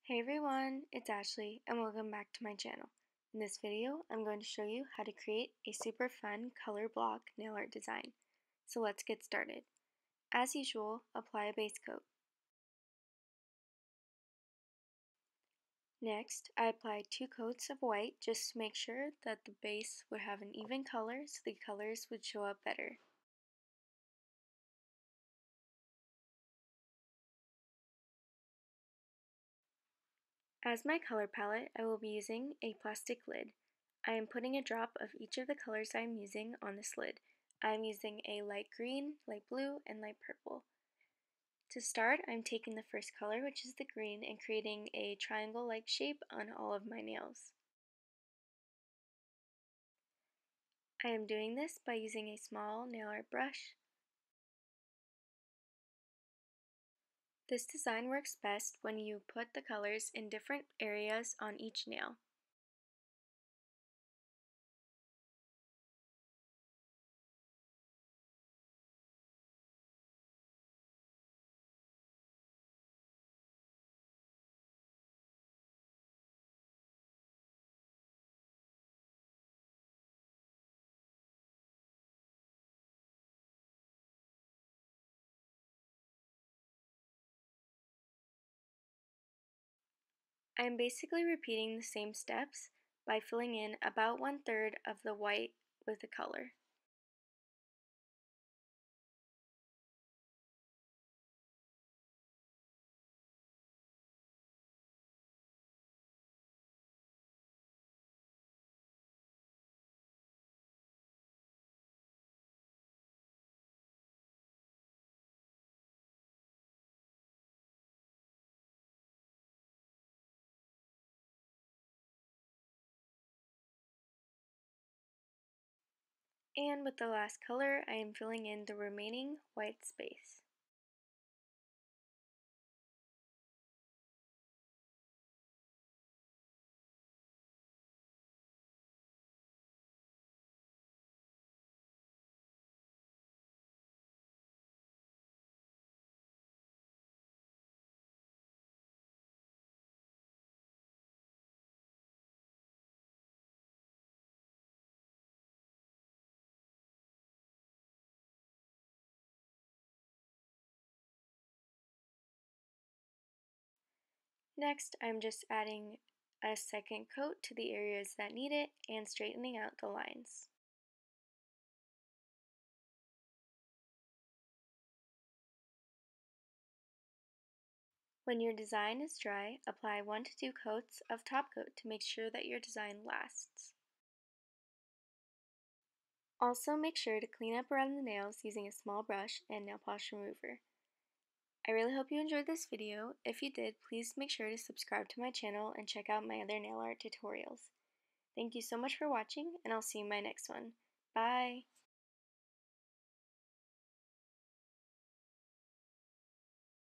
Hey everyone, it's Ashley and welcome back to my channel. In this video, I'm going to show you how to create a super fun color block nail art design. So let's get started. As usual, apply a base coat. Next, I applied 2 coats of white just to make sure that the base would have an even color so the colors would show up better. As my color palette, I will be using a plastic lid. I am putting a drop of each of the colors I am using on this lid. I am using a light green, light blue, and light purple. To start, I'm taking the first color, which is the green, and creating a triangle-like shape on all of my nails. I am doing this by using a small nail art brush. This design works best when you put the colors in different areas on each nail. I am basically repeating the same steps by filling in about 1/3 of the white with the color. And with the last color, I am filling in the remaining white space. Next, I'm just adding a second coat to the areas that need it and straightening out the lines. When your design is dry, apply 1 to 2 coats of top coat to make sure that your design lasts. Also make sure to clean up around the nails using a small brush and nail polish remover. I really hope you enjoyed this video. If you did, please make sure to subscribe to my channel and check out my other nail art tutorials. Thank you so much for watching, and I'll see you in my next one. Bye!